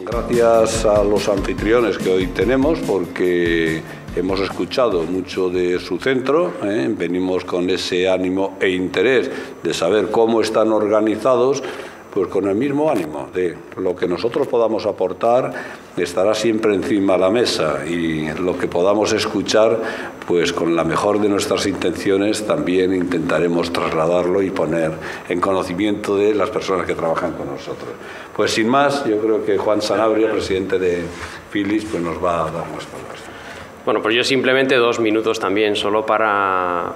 Gracias a los anfitriones que hoy tenemos, porque hemos escuchado mucho de su centro, venimos con ese ánimo e interés de saber cómo están organizados, pues con el mismo ánimo de lo que nosotros podamos aportar estará siempre encima de la mesa, y lo que podamos escuchar, pues con la mejor de nuestras intenciones también intentaremos trasladarlo y poner en conocimiento de las personas que trabajan con nosotros. Pues sin más, yo creo que Juan Sanabria, presidente de Philips, pues nos va a dar más palabras. Bueno, pues yo simplemente 2 minutos también, solo para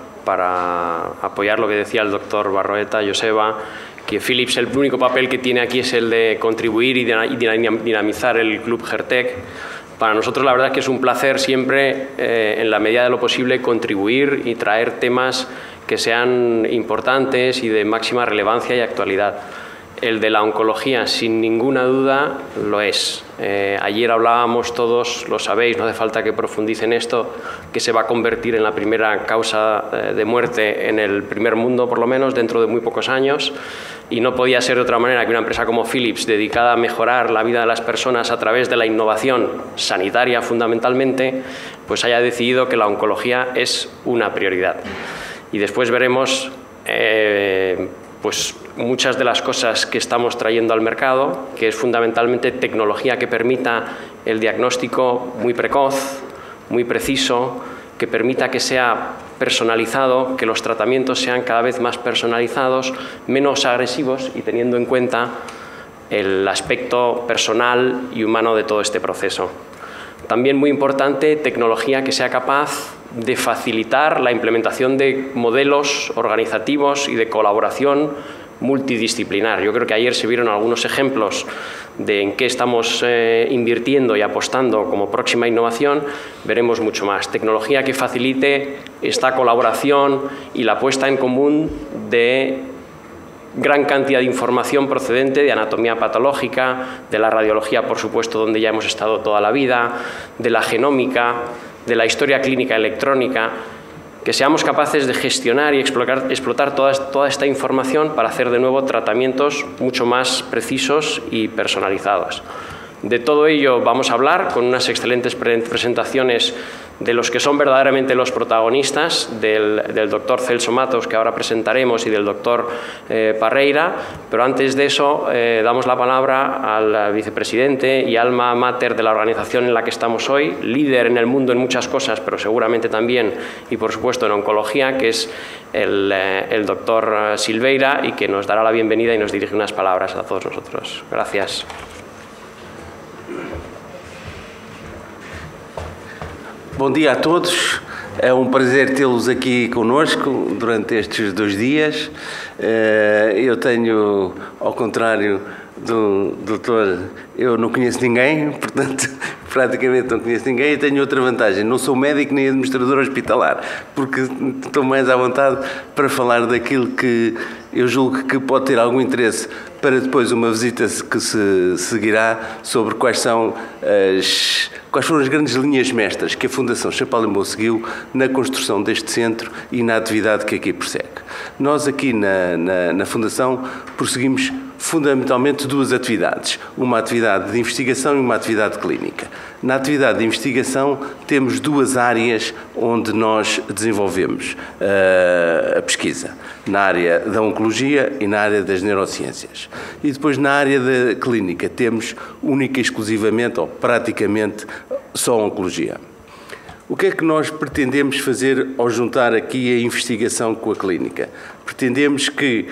apoyar lo que decía el doctor Barroeta, Joseba, que Philips el único papel que tiene aquí es el de contribuir y dinamizar el Club Gertec. Para nosotros la verdad es que es un placer siempre, en la medida de lo posible, contribuir y traer temas que sean importantes y de máxima relevancia y actualidad. El de la oncología, sin ninguna duda, lo es. Ayer hablábamos todos, lo sabéis, no hace falta que profundice en esto, que se va a convertir en la primera causa de muerte en el primer mundo, por lo menos, dentro de muy pocos años. Y no podía ser de otra manera que una empresa como Philips, dedicada a mejorar la vida de las personas a través de la innovación sanitaria fundamentalmente, pues haya decidido que la oncología es una prioridad. Y después veremos pues muchas de las cosas que estamos trayendo al mercado, que es fundamentalmente tecnología que permita el diagnóstico muy precoz, muy preciso, que permita que sea personalizado, que los tratamientos sean cada vez más personalizados, menos agresivos y teniendo en cuenta el aspecto personal y humano de todo este proceso. También muy importante, tecnología que sea capaz de facilitar la implementación de modelos organizativos y de colaboración multidisciplinar. Yo creo que ayer se vieron algunos ejemplos de en qué estamos invirtiendo y apostando como próxima innovación. Veremos mucho más. Tecnología que facilite esta colaboración y la puesta en común de gran cantidad de información procedente de anatomía patológica, de la radiología, por supuesto, donde ya hemos estado toda la vida, de la genómica, de la historia clínica electrónica, que seamos capaces de gestionar y explotar toda esta información para hacer de nuevo tratamientos mucho más precisos y personalizados. De todo ello vamos a hablar con unas excelentes presentaciones de los que son verdaderamente los protagonistas, del doctor Celso Matos, que ahora presentaremos, y del doctor Parreira. Pero antes de eso, damos la palabra al vicepresidente y alma mater de la organización en la que estamos hoy, líder en el mundo en muchas cosas, pero seguramente también, y por supuesto en oncología, que es el doctor Silveira, y que nos dará la bienvenida y nos dirige unas palabras a todos nosotros. Gracias. Bom dia a todos, é prazer tê-los aqui conosco durante estes 2 dias. Eu tenho, ao contrário do doutor, eu não conheço ninguém, portanto, praticamente não conheço ninguém, e tenho outra vantagem, não sou médico nem administrador hospitalar, porque estou mais à vontade para falar daquilo que eu julgo que pode ter algum interesse para depois uma visita que se seguirá sobre quais foram as grandes linhas mestras que a Fundação Chapalimau seguiu na construção deste centro e na atividade que aqui prossegue. Nós aqui na Fundação prosseguimos fundamentalmente 2 atividades, uma atividade de investigação e uma atividade clínica. Na atividade de investigação temos 2 áreas onde nós desenvolvemos a pesquisa, na área da oncologia e na área das neurociências. E depois na área da clínica temos única e exclusivamente, ou praticamente, só oncologia. O que é que nós pretendemos fazer ao juntar aqui a investigação com a clínica? Pretendemos que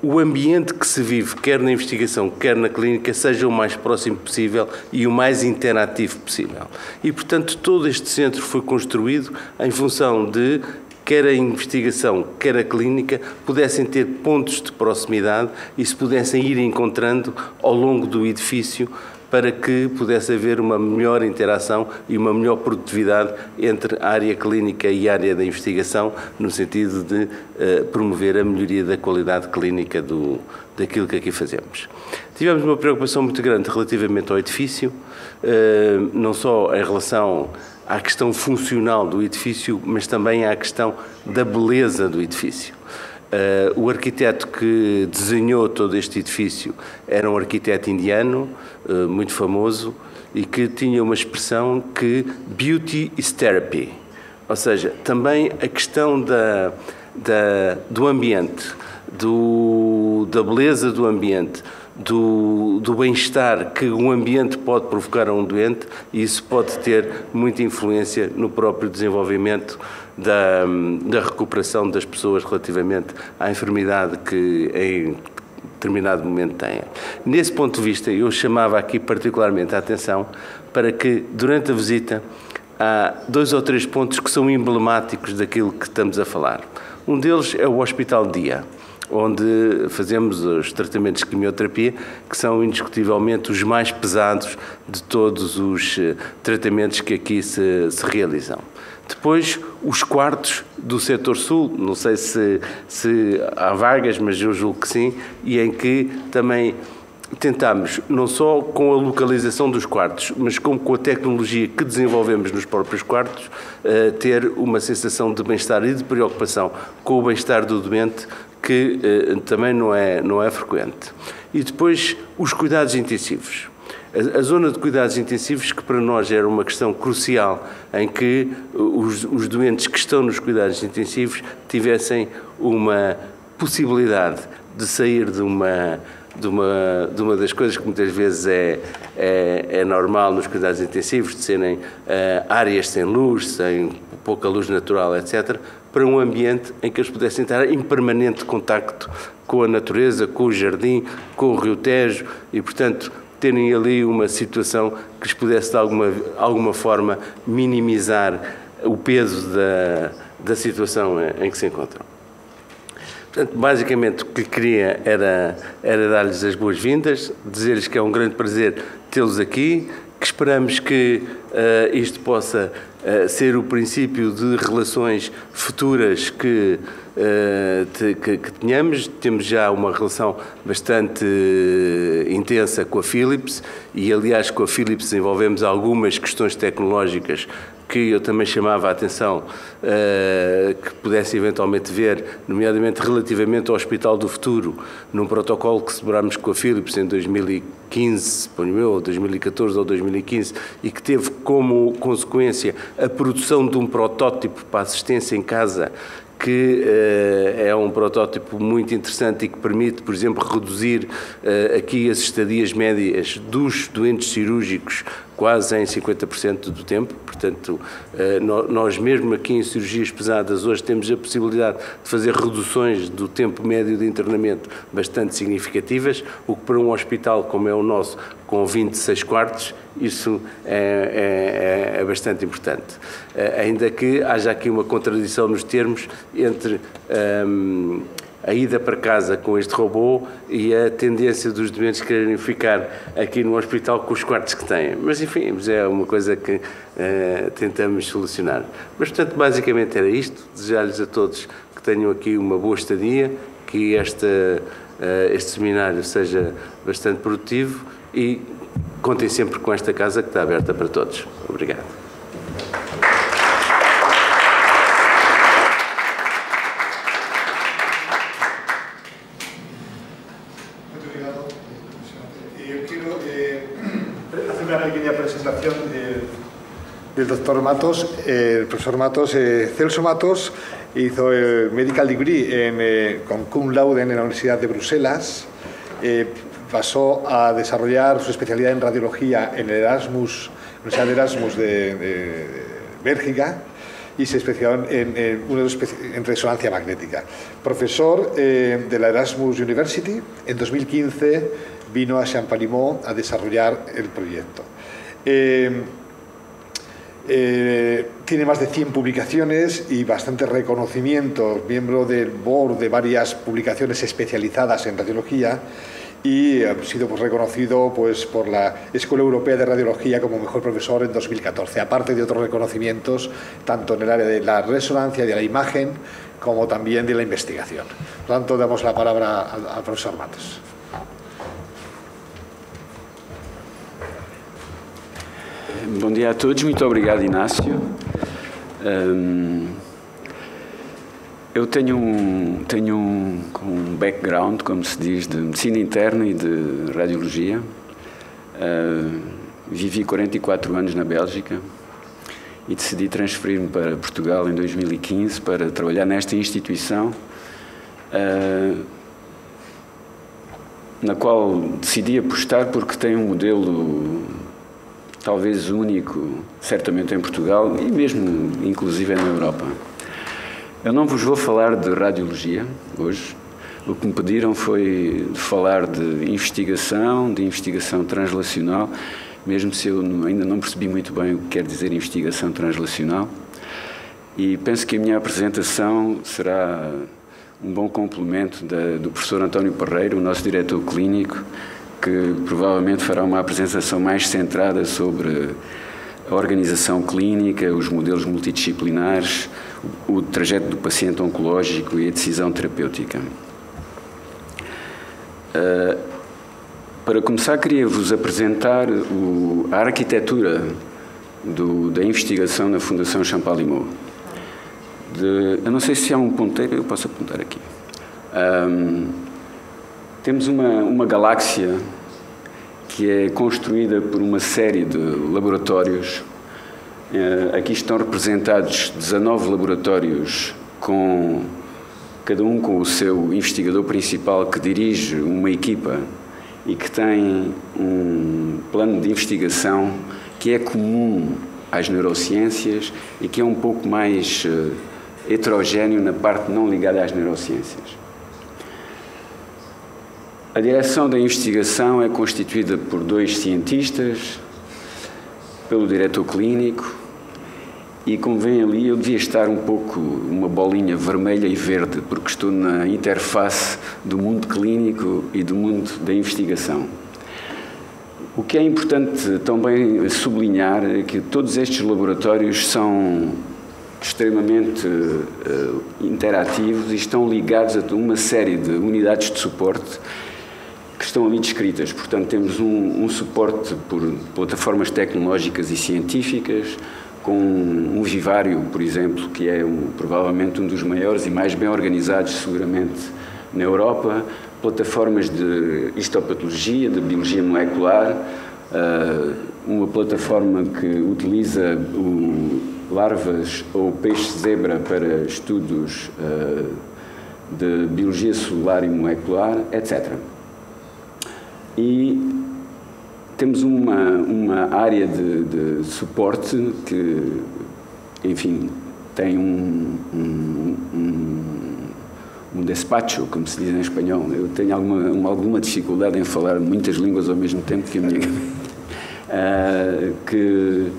o ambiente que se vive, quer na investigação, quer na clínica, seja o mais próximo possível e o mais interativo possível. E, portanto, todo este centro foi construído em função de quer a investigação, quer a clínica, pudessem ter pontos de proximidade e se pudessem ir encontrando ao longo do edifício para que pudesse haver uma melhor interação e uma melhor produtividade entre a área clínica e a área da investigação, no sentido de promover a melhoria da qualidade clínica daquilo que aqui fazemos. Tivemos uma preocupação muito grande relativamente ao edifício, não só em relação à questão funcional do edifício, mas também à questão da beleza do edifício. O arquiteto que desenhou todo este edifício era um arquiteto indiano, muito famoso, e que tinha uma expressão que beauty is therapy, ou seja, também a questão do ambiente, da beleza do ambiente, do bem-estar que um ambiente pode provocar a um doente, e isso pode ter muita influência no próprio desenvolvimento da recuperação das pessoas relativamente à enfermidade que em determinado momento têm. Nesse ponto de vista, eu chamava aqui particularmente a atenção para que, durante a visita, há 2 ou 3 pontos que são emblemáticos daquilo que estamos a falar. Um deles é o Hospital Dia, onde fazemos os tratamentos de quimioterapia, que são indiscutivelmente os mais pesados de todos os tratamentos que aqui se realizam. Depois, os quartos do setor sul, não sei se há vagas, mas eu julgo que sim, e em que também tentamos, não só com a localização dos quartos, mas como com a tecnologia que desenvolvemos nos próprios quartos, ter uma sensação de bem-estar e de preocupação com o bem-estar do doente, que também não é frequente. E depois, os cuidados intensivos. A zona de cuidados intensivos, que para nós era uma questão crucial, em que os doentes que estão nos cuidados intensivos tivessem uma possibilidade de sair de uma das coisas que muitas vezes é normal nos cuidados intensivos, de serem áreas sem luz, sem pouca luz natural, etc., para um ambiente em que eles pudessem estar em permanente contacto com a natureza, com o jardim, com o Rio Tejo, e, portanto, terem ali uma situação que lhes pudesse, de alguma forma, minimizar o peso da situação em que se encontram. Portanto, basicamente, o que queria era dar-lhes as boas-vindas, dizer-lhes que é um grande prazer tê-los aqui, que esperamos que isto possa ser o princípio de relações futuras que tenhamos. Temos já uma relação bastante intensa com a Philips e, aliás, com a Philips desenvolvemos algumas questões tecnológicas que eu também chamava a atenção que pudesse eventualmente ver, nomeadamente relativamente ao Hospital do Futuro, num protocolo que celebramos com a Philips em 2015, ou 2014 ou 2015, e que teve como consequência a produção de um protótipo para assistência em casa, que é um protótipo muito interessante e que permite, por exemplo, reduzir aqui as estadias médias dos doentes cirúrgicos quase em 50% do tempo. Portanto, nós mesmo aqui em cirurgias pesadas hoje temos a possibilidade de fazer reduções do tempo médio de internamento bastante significativas, o que para um hospital como é o nosso, com 26 quartos, isso é bastante importante. Ainda que haja aqui uma contradição nos termos entre a ida para casa com este robô e a tendência dos doentes quererem ficar aqui no hospital com os quartos que têm. Mas, enfim, é uma coisa que tentamos solucionar. Mas, portanto, basicamente era isto. Desejar-lhes a todos que tenham aqui uma boa estadia, que este seminário seja bastante produtivo e contem sempre com esta casa que está aberta para todos. Obrigado. Del doctor Matos, el profesor Matos, Celso Matos hizo el medical degree con cum laude en la Universidad de Bruselas, pasó a desarrollar su especialidad en radiología en el Universidad de Erasmus de Bélgica y se especializó en resonancia magnética. Profesor de la Erasmus University, en 2015 vino a Champalimaud a desarrollar el proyecto. Tiene más de 100 publicaciones y bastante reconocimiento, miembro del board de varias publicaciones especializadas en radiología, y ha sido reconocido por la Escuela Europea de Radiología como mejor profesor en 2014, aparte de otros reconocimientos tanto en el área de la resonancia y de la imagen como también de la investigación. Por lo tanto, damos la palabra al profesor Matos. Bom dia a todos, muito obrigado, Inácio. Eu tenho um background, como se diz, de medicina interna e de radiologia. Vivi 44 anos na Bélgica e decidi transferir-me para Portugal em 2015 para trabalhar nesta instituição, na qual decidi apostar porque tem um modelo talvez único, certamente em Portugal e mesmo inclusive na Europa. Eu não vos vou falar de radiologia hoje. O que me pediram foi de falar de investigação translacional, mesmo se eu ainda não percebi muito bem o que quer dizer investigação translacional. E penso que a minha apresentação será um bom complemento do professor António Parreira, o nosso diretor clínico, que provavelmente fará uma apresentação mais centrada sobre a organização clínica, os modelos multidisciplinares, o trajeto do paciente oncológico e a decisão terapêutica. Para começar, queria-vos apresentar a arquitetura da investigação na Fundação Champalimaud. Eu não sei se há um ponteiro, eu posso apontar aqui. Temos uma galáxia que é construída por uma série de laboratórios. Aqui estão representados 19 laboratórios, cada um com o seu investigador principal que dirige uma equipa e que tem um plano de investigação que é comum às neurociências e que é um pouco mais heterogéneo na parte não ligada às neurociências. A direção da investigação é constituída por 2 cientistas, pelo diretor clínico, e como veem ali, eu devia estar um pouco uma bolinha vermelha e verde, porque estou na interface do mundo clínico e do mundo da investigação. O que é importante também sublinhar é que todos estes laboratórios são extremamente interativos e estão ligados a uma série de unidades de suporte que estão ali descritas. Portanto, temos um suporte por plataformas tecnológicas e científicas, com um vivário, por exemplo, que é provavelmente um dos maiores e mais bem organizados, seguramente, na Europa, plataformas de histopatologia, de biologia molecular, uma plataforma que utiliza larvas ou peixe-zebra para estudos de biologia celular e molecular, etc. E temos uma área de suporte que, enfim, tem um despacho, como se diz em espanhol. Eu tenho alguma dificuldade em falar muitas línguas ao mesmo tempo que a minha que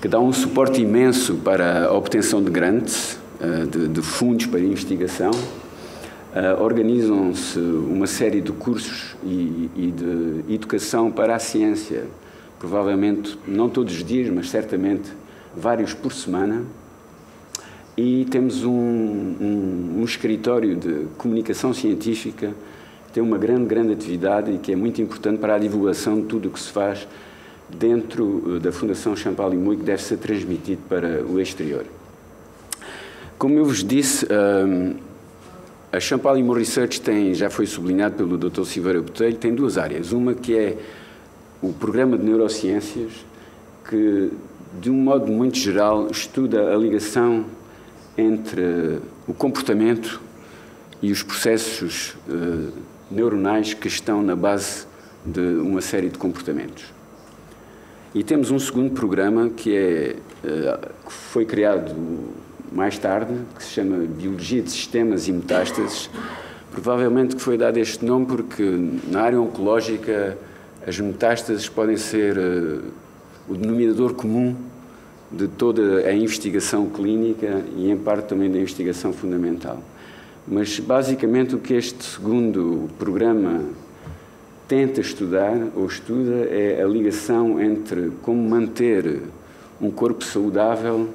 dá um suporte imenso para a obtenção de grants, de fundos para investigação. Organizam-se uma série de cursos e de educação para a ciência, provavelmente não todos os dias, mas certamente vários por semana. E temos um escritório de comunicação científica que tem uma grande atividade e que é muito importante para a divulgação de tudo o que se faz dentro da Fundação Champalimaud e que deve ser transmitido para o exterior. Como eu vos disse, a Champalimaud Research já foi sublinhado pelo Dr. Silveira Botelho, tem 2 áreas. Uma que é o programa de neurociências, que, de um modo muito geral, estuda a ligação entre o comportamento e os processos neuronais que estão na base de uma série de comportamentos. E temos um segundo programa que foi criado mais tarde, que se chama Biologia de Sistemas e Metástases. Provavelmente que foi dado este nome porque na área oncológica as metástases podem ser o denominador comum de toda a investigação clínica e em parte também da investigação fundamental. Mas basicamente o que este segundo programa tenta estudar ou estuda é a ligação entre como manter um corpo saudável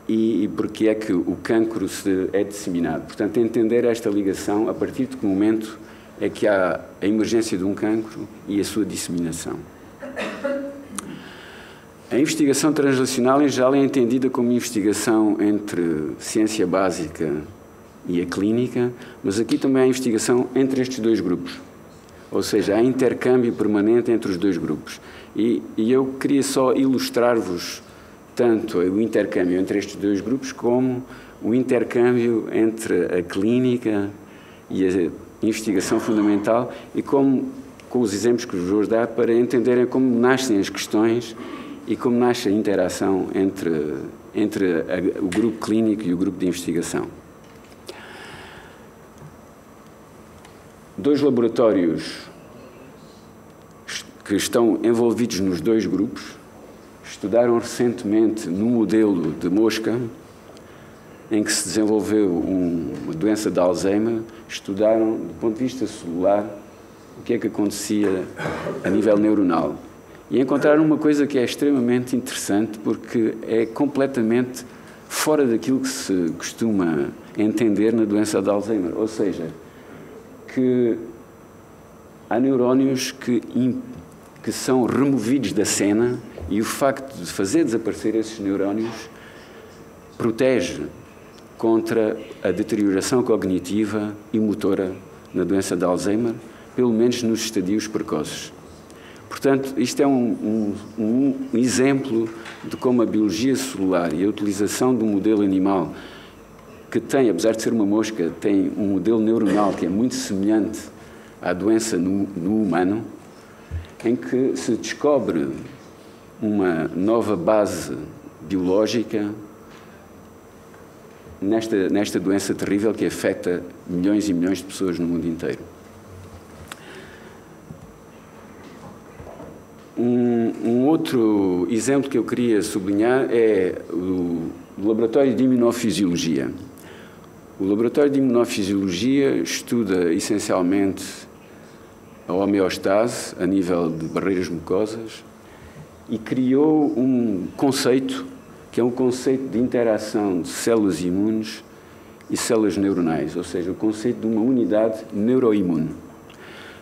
e porque é que o cancro é disseminado. Portanto, entender esta ligação a partir de que momento é que há a emergência de um cancro e a sua disseminação. A investigação translacional, em geral, é entendida como investigação entre ciência básica e a clínica, mas aqui também há investigação entre estes dois grupos. Ou seja, há intercâmbio permanente entre os dois grupos. E eu queria só ilustrar-vos tanto o intercâmbio entre estes dois grupos como o intercâmbio entre a clínica e a investigação fundamental e como, com os exemplos que vos vou dar, para entenderem como nascem as questões e como nasce a interação entre o grupo clínico e o grupo de investigação. Dois laboratórios que estão envolvidos nos dois grupos estudaram recentemente no modelo de mosca em que se desenvolveu uma doença de Alzheimer, estudaram, do ponto de vista celular, o que é que acontecia a nível neuronal. E encontraram uma coisa que é extremamente interessante, porque é completamente fora daquilo que se costuma entender na doença de Alzheimer. Ou seja, que há neurónios que são removidos da cena e o facto de fazer desaparecer esses neurónios protege contra a deterioração cognitiva e motora na doença de Alzheimer, pelo menos nos estadios precoces. Portanto, isto é um exemplo de como a biologia celular e a utilização de um modelo animal que tem, apesar de ser uma mosca, tem um modelo neuronal que é muito semelhante à doença no humano, em que se descobre uma nova base biológica nesta doença terrível que afeta milhões e milhões de pessoas no mundo inteiro. Um outro exemplo que eu queria sublinhar é o Laboratório de Imunofisiologia. O Laboratório de Imunofisiologia estuda essencialmente a homeostase a nível de barreiras mucosas e criou um conceito que é um conceito de interação de células imunes e células neuronais, ou seja, o conceito de uma unidade neuroimune.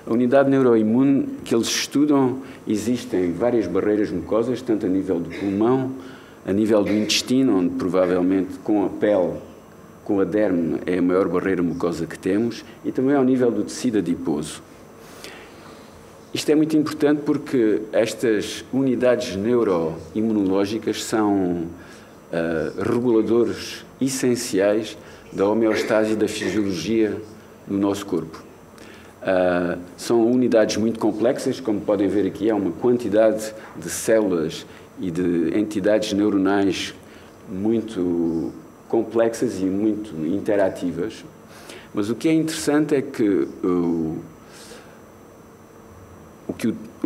A unidade neuroimune que eles estudam, existem várias barreiras mucosas, tanto a nível do pulmão, a nível do intestino, onde provavelmente com a pele, com a derme, é a maior barreira mucosa que temos, e também ao nível do tecido adiposo. Isto é muito importante porque estas unidades neuroimunológicas são reguladores essenciais da homeostase e da fisiologia no nosso corpo. São unidades muito complexas, como podem ver aqui, há uma quantidade de células e de entidades neuronais muito complexas e muito interativas. Mas o que é interessante é que o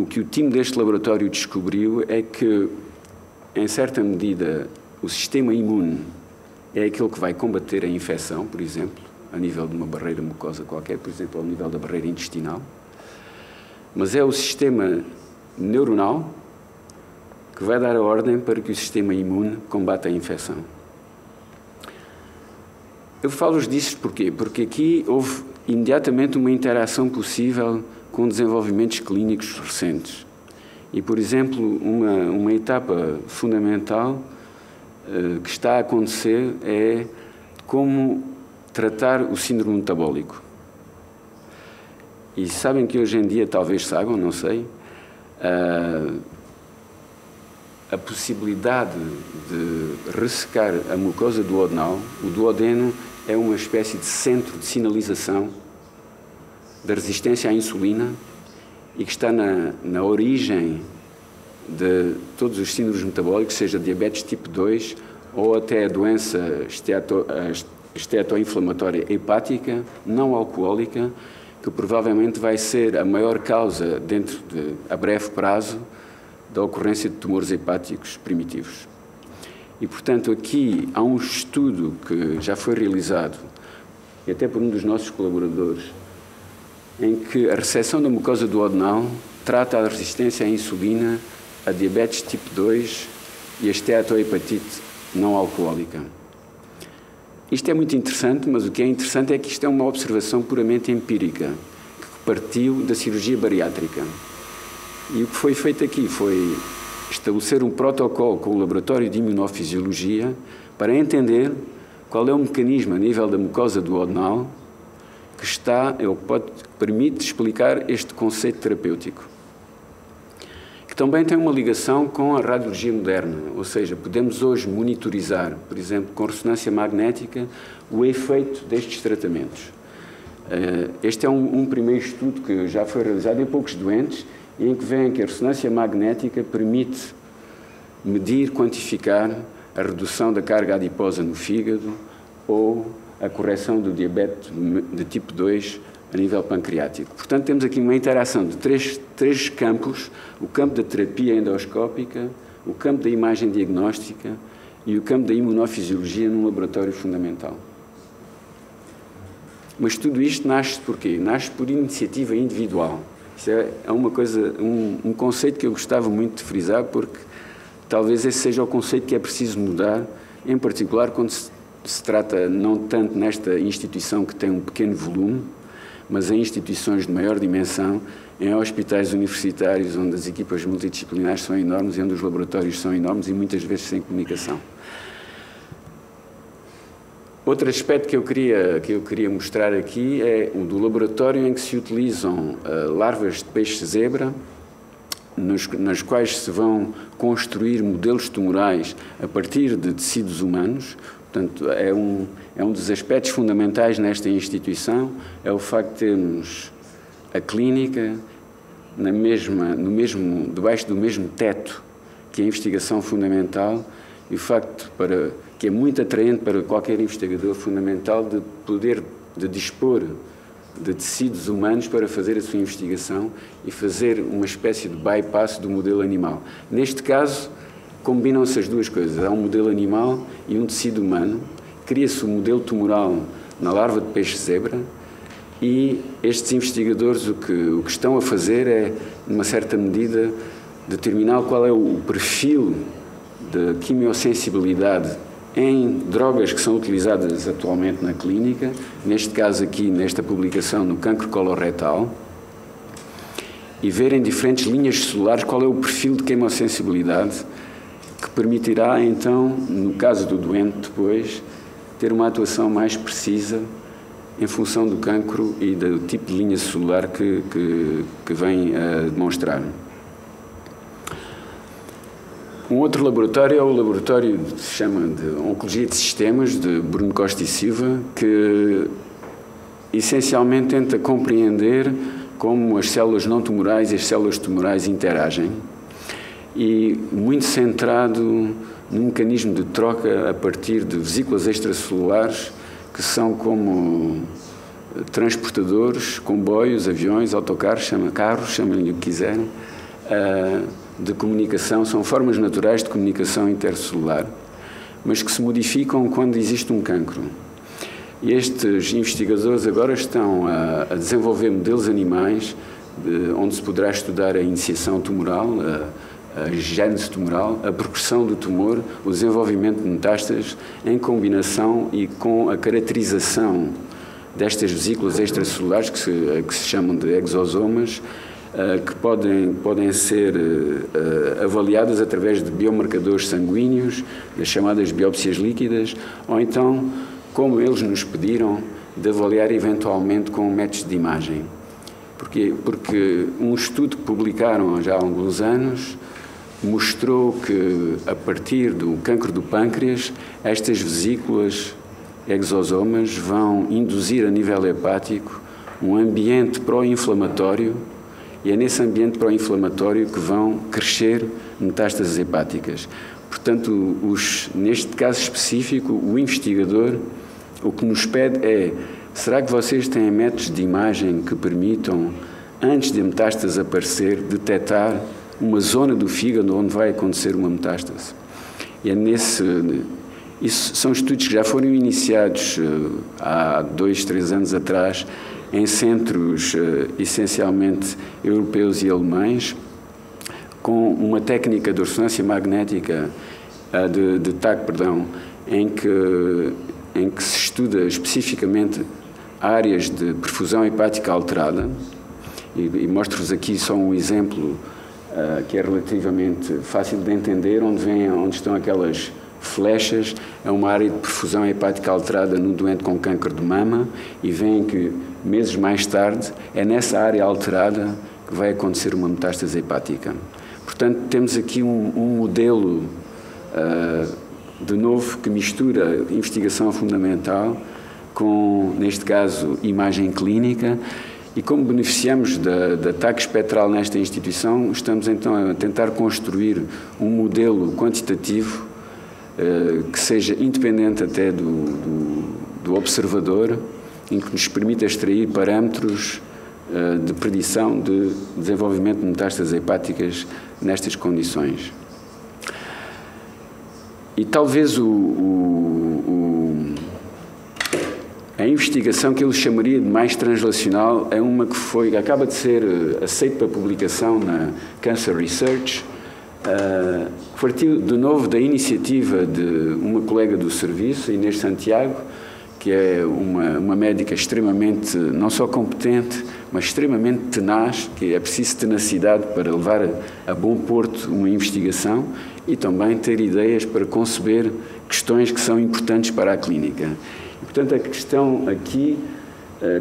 que o time deste laboratório descobriu é que, em certa medida, o sistema imune é aquele que vai combater a infecção, por exemplo, a nível de uma barreira mucosa qualquer, por exemplo, ao nível da barreira intestinal, mas é o sistema neuronal que vai dar a ordem para que o sistema imune combata a infecção. Eu falo-vos disso porquê? Porque aqui houve imediatamente uma interação possível com desenvolvimentos clínicos recentes. E, por exemplo, uma etapa fundamental que está a acontecer é como tratar o síndrome metabólico. E sabem que hoje em dia, talvez saibam, não sei, a possibilidade de ressecar a mucosa duodenal. O duodeno é uma espécie de centro de sinalização da resistência à insulina e que está na origem de todos os síndromes metabólicos, seja diabetes tipo 2 ou até a doença esteatoinflamatória hepática não alcoólica, que provavelmente vai ser a maior causa, a breve prazo, da ocorrência de tumores hepáticos primitivos. E, portanto, aqui há um estudo que já foi realizado, e até por um dos nossos colaboradores, em que a ressecção da mucosa duodenal trata a resistência à insulina, a diabetes tipo 2 e a esteatohepatite não alcoólica. Isto é muito interessante, mas o que é interessante é que isto é uma observação puramente empírica, que partiu da cirurgia bariátrica. E o que foi feito aqui foi estabelecer um protocolo com o laboratório de imunofisiologia para entender qual é o mecanismo a nível da mucosa duodenal que permite explicar este conceito terapêutico, que também tem uma ligação com a radiologia moderna, ou seja, podemos hoje monitorizar, por exemplo, com ressonância magnética, o efeito destes tratamentos. Este é um primeiro estudo que já foi realizado em poucos doentes, em que vêem que a ressonância magnética permite medir, quantificar a redução da carga adiposa no fígado ou a correção do diabetes de tipo 2 a nível pancreático. Portanto, temos aqui uma interação de três campos: o campo da terapia endoscópica, o campo da imagem diagnóstica e o campo da imunofisiologia num laboratório fundamental. Mas tudo isto nasce por quê? Nasce por iniciativa individual. Isso é uma coisa, um conceito que eu gostava muito de frisar, porque talvez esse seja o conceito que é preciso mudar, em particular quando se trata não tanto nesta instituição que tem um pequeno volume, mas em instituições de maior dimensão, em hospitais universitários onde as equipas multidisciplinares são enormes e onde os laboratórios são enormes e muitas vezes sem comunicação. Outro aspecto que eu queria mostrar aqui é o do laboratório em que se utilizam larvas de peixe-zebra, nas quais se vão construir modelos tumorais a partir de tecidos humanos. Portanto, é um dos aspectos fundamentais nesta instituição, é o facto de termos a clínica debaixo do mesmo teto que a investigação fundamental, e o facto que é muito atraente para qualquer investigador fundamental de dispor de tecidos humanos para fazer a sua investigação e fazer uma espécie de bypass do modelo animal. Neste caso, combinam-se as duas coisas. Há um modelo animal e um tecido humano. Cria-se um modelo tumoral na larva de peixe-zebra e estes investigadores o que estão a fazer é, numa certa medida, determinar qual é o perfil de quimiosensibilidade em drogas que são utilizadas atualmente na clínica, neste caso aqui, nesta publicação, no cancro coloretal, e ver em diferentes linhas celulares qual é o perfil de quimiosensibilidade que permitirá, então, no caso do doente depois, ter uma atuação mais precisa em função do cancro e do tipo de linha celular que vem a demonstrar. Um outro laboratório é o laboratório que se chama de Oncologia de Sistemas, de Bruno Costa e Silva, que essencialmente tenta compreender como as células não tumorais e as células tumorais interagem, e muito centrado num mecanismo de troca a partir de vesículas extracelulares que são como transportadores, comboios, aviões, autocarros, carros, chamem-lhe o que quiserem, de comunicação, são formas naturais de comunicação intercelular, mas que se modificam quando existe um cancro. E estes investigadores agora estão a desenvolver modelos animais onde se poderá estudar a iniciação tumoral, a gênese tumoral, a progressão do tumor, o desenvolvimento de metástases em combinação e com a caracterização destas vesículas extracelulares que se chamam de exosomas, que podem ser avaliadas através de biomarcadores sanguíneos, das chamadas biópsias líquidas, ou então, como eles nos pediram, de avaliar eventualmente com métodos de imagem. Porquê? Porque um estudo que publicaram já há alguns anos mostrou que, a partir do cancro do pâncreas, estas vesículas exosomas vão induzir a nível hepático um ambiente pró-inflamatório, e é nesse ambiente pró-inflamatório que vão crescer metástases hepáticas. Portanto, neste caso específico, o investigador o que nos pede é: será que vocês têm métodos de imagem que permitam, antes de a metástase aparecer, detectar uma zona do fígado onde vai acontecer uma metástase? E é isso são estudos que já foram iniciados há 2, 3 anos atrás, em centros essencialmente europeus e alemães, com uma técnica de ressonância magnética, de TAC, em que se estuda especificamente áreas de perfusão hepática alterada, e mostro-vos aqui só um exemplo que é relativamente fácil de entender, onde estão aquelas flechas. É uma área de perfusão hepática alterada no doente com câncer de mama, e veem que meses mais tarde é nessa área alterada que vai acontecer uma metástase hepática. Portanto, temos aqui um modelo, de novo, que mistura investigação fundamental com, neste caso, imagem clínica. E como beneficiamos da TAC espectral nesta instituição, estamos então a tentar construir um modelo quantitativo que seja independente até do observador, em que nos permita extrair parâmetros de predição de desenvolvimento de metástases hepáticas nestas condições. E talvez a investigação que ele chamaria de mais translacional é uma que acaba de ser aceita para publicação na Cancer Research, partiu de novo da iniciativa de uma colega do serviço, Inês Santiago, que é uma médica extremamente, não só competente, mas extremamente tenaz, que é preciso tenacidade para levar a bom porto uma investigação e também ter ideias para conceber questões que são importantes para a clínica. E, portanto, a questão aqui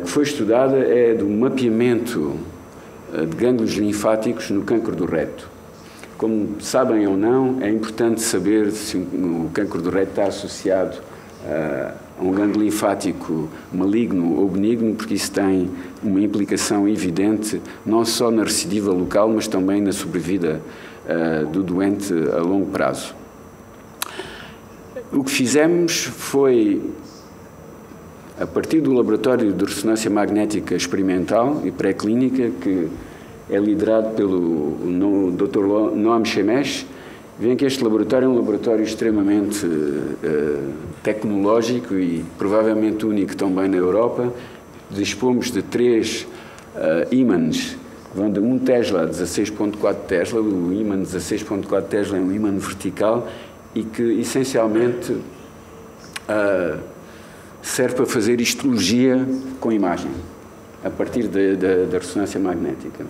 que foi estudada é do mapeamento de gânglios linfáticos no cancro do reto. Como sabem ou não, é importante saber se o cancro do reto está associado a um gânglio linfático maligno ou benigno, porque isso tem uma implicação evidente não só na recidiva local, mas também na sobrevida do doente a longo prazo. O que fizemos foi, a partir do laboratório de ressonância magnética experimental e pré-clínica, que é liderado pelo Dr. Noam Shemesh, veem que este laboratório é um laboratório extremamente tecnológico e provavelmente único também na Europa. Dispomos de 3 ímãs que vão de 1 Tesla a 16.4 Tesla. O ímã 16.4 Tesla é um ímã vertical e que essencialmente serve para fazer histologia com imagem, a partir da ressonância magnética.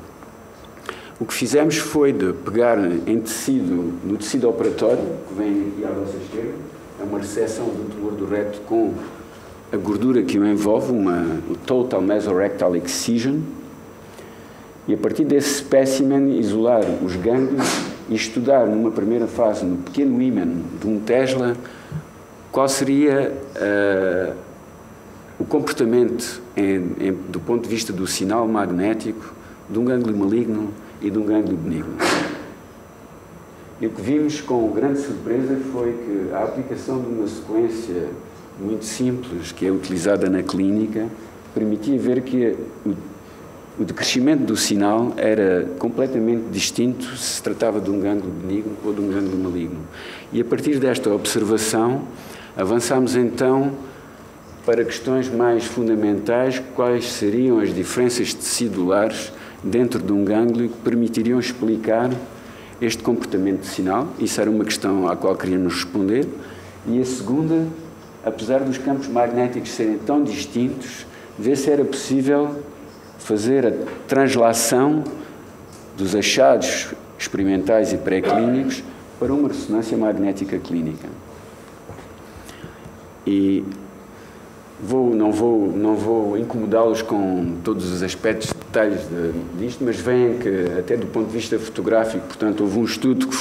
O que fizemos foi de pegar no tecido operatório, que vem aqui à vossa esquerda, é uma reseção do tumor do reto com a gordura que o envolve, o Total Mesorectal Excision, e a partir desse espécimen isolar os gânglios e estudar numa primeira fase, no pequeno ímã de 1 Tesla, qual seria o comportamento do ponto de vista do sinal magnético de um gânglio maligno e de um gânglio benigno. E o que vimos com grande surpresa foi que a aplicação de uma sequência muito simples, que é utilizada na clínica, permitia ver que o decrescimento do sinal era completamente distinto se se tratava de um gânglio benigno ou de um gânglio maligno. E a partir desta observação, avançámos então para questões mais fundamentais, quais seriam as diferenças tecidulares dentro de um gânglio que permitiriam explicar este comportamento de sinal. Isso era uma questão à qual queríamos responder. E a segunda, apesar dos campos magnéticos serem tão distintos, ver se era possível fazer a translação dos achados experimentais e pré-clínicos para uma ressonância magnética clínica. E não vou incomodá-los com todos os aspectos, detalhes disto, mas veem que, até do ponto de vista fotográfico, portanto, houve um estudo que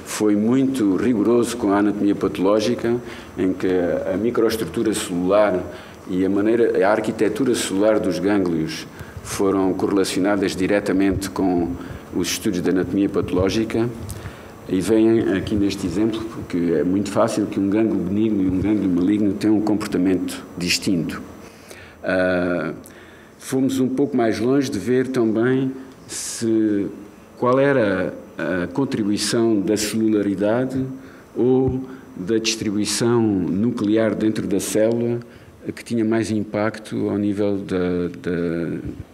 foi muito rigoroso com a anatomia patológica, em que a microestrutura celular e a arquitetura celular dos gânglios foram correlacionadas diretamente com os estudos de anatomia patológica. E veem aqui neste exemplo, porque é muito fácil que um gânglio benigno e um gânglio maligno tenham um comportamento distinto. Fomos um pouco mais longe de ver também qual era a contribuição da celularidade ou da distribuição nuclear dentro da célula que tinha mais impacto ao nível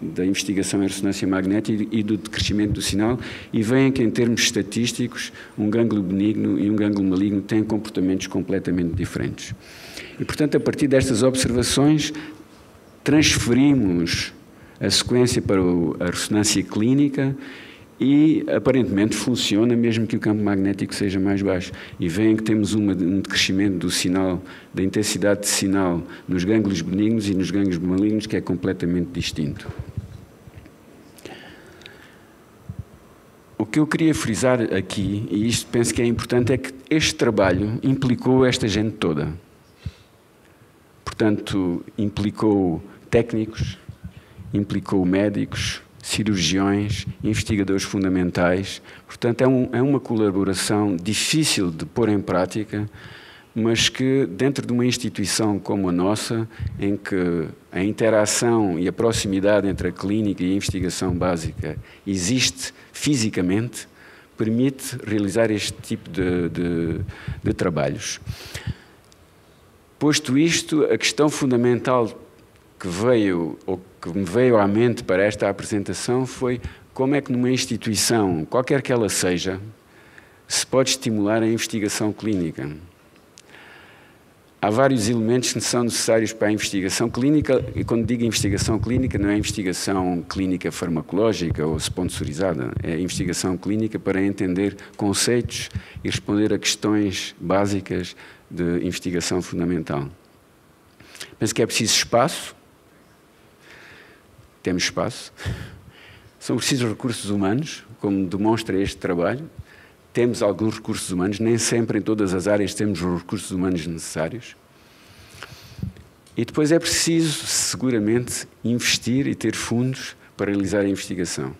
da investigação em ressonância magnética e do decrescimento do sinal, e veem que, em termos estatísticos, um gânglio benigno e um gânglio maligno têm comportamentos completamente diferentes. E, portanto, a partir destas observações, transferimos a sequência para a ressonância clínica e aparentemente funciona mesmo que o campo magnético seja mais baixo. E veem que temos um decrescimento do sinal, da intensidade de sinal nos gânglios benignos e nos gânglios malignos que é completamente distinto. O que eu queria frisar aqui, e isto penso que é importante, é que este trabalho implicou esta gente toda. Portanto, implicou técnicos, implicou médicos, cirurgiões, investigadores fundamentais. Portanto, é uma colaboração difícil de pôr em prática, mas que dentro de uma instituição como a nossa, em que a interação e a proximidade entre a clínica e a investigação básica existe fisicamente, permite realizar este tipo de trabalhos. Posto isto, a questão fundamental que me veio à mente para esta apresentação foi como é que numa instituição, qualquer que ela seja, se pode estimular a investigação clínica. Há vários elementos que são necessários para a investigação clínica, e quando digo investigação clínica, não é investigação clínica farmacológica ou sponsorizada, é investigação clínica para entender conceitos e responder a questões básicas de investigação fundamental. Penso que é preciso espaço, temos espaço, são precisos recursos humanos, como demonstra este trabalho. Temos alguns recursos humanos, nem sempre em todas as áreas temos os recursos humanos necessários. E depois é preciso, seguramente, investir e ter fundos para realizar a investigação.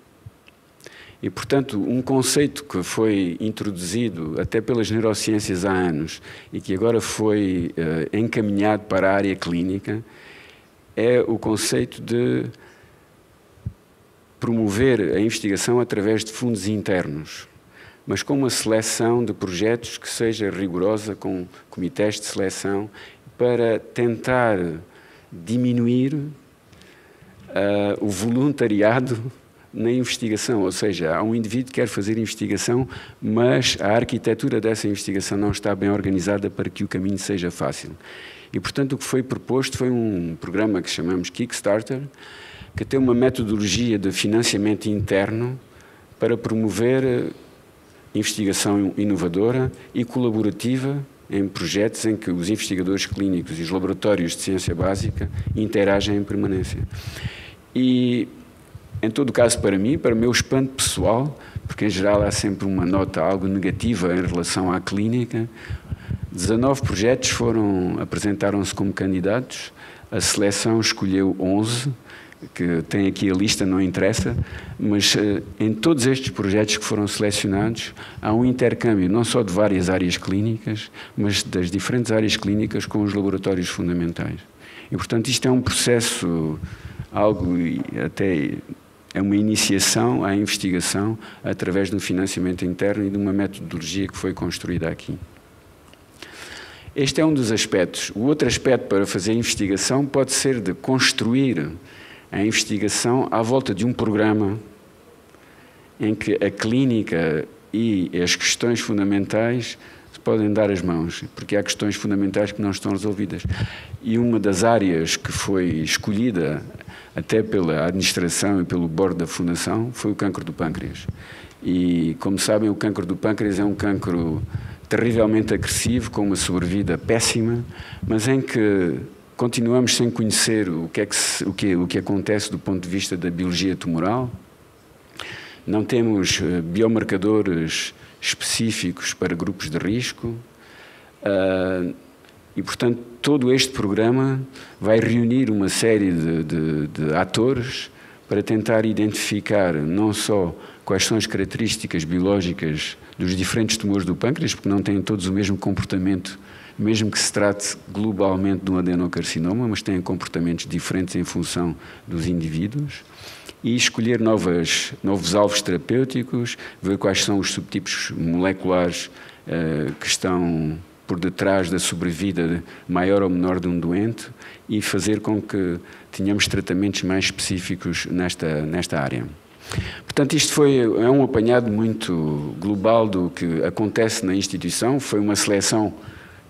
E, portanto, um conceito que foi introduzido até pelas neurociências há anos e que agora foi encaminhado para a área clínica é o conceito de promover a investigação através de fundos internos, mas com uma seleção de projetos que seja rigorosa, com comitês de seleção, para tentar diminuir o voluntariado na investigação. Ou seja, há um indivíduo que quer fazer investigação, mas a arquitetura dessa investigação não está bem organizada para que o caminho seja fácil. E, portanto, o que foi proposto foi um programa que chamamos Kickstarter, que tem uma metodologia de financiamento interno para promover investigação inovadora e colaborativa em projetos em que os investigadores clínicos e os laboratórios de ciência básica interagem em permanência. E, em todo caso, para mim, para o meu espanto pessoal, porque em geral há sempre uma nota algo negativa em relação à clínica, 19 projetos apresentaram-se como candidatos, a seleção escolheu 11, que tem aqui a lista, não interessa, mas em todos estes projetos que foram selecionados há um intercâmbio, não só de várias áreas clínicas, mas das diferentes áreas clínicas com os laboratórios fundamentais. E, portanto, isto é um processo, até é uma iniciação à investigação através de um financiamento interno e de uma metodologia que foi construída aqui. Este é um dos aspectos. O outro aspecto para fazer investigação pode ser de construir a investigação à volta de um programa em que a clínica e as questões fundamentais se podem dar as mãos, porque há questões fundamentais que não estão resolvidas. E uma das áreas que foi escolhida até pela administração e pelo board da Fundação foi o cancro do pâncreas. E, como sabem, o cancro do pâncreas é um cancro terrivelmente agressivo, com uma sobrevida péssima, mas em que continuamos sem conhecer o que acontece do ponto de vista da biologia tumoral. Não temos biomarcadores específicos para grupos de risco e, portanto, todo este programa vai reunir uma série de atores para tentar identificar não só quais são as características biológicas dos diferentes tumores do pâncreas, porque não têm todos o mesmo comportamento, mesmo que se trate globalmente de um adenocarcinoma, mas têm comportamentos diferentes em função dos indivíduos, e escolher novos alvos terapêuticos, ver quais são os subtipos moleculares que estão por detrás da sobrevida maior ou menor de um doente e fazer com que tenhamos tratamentos mais específicos nesta área. Portanto, isto é um apanhado muito global do que acontece na instituição. Foi uma seleção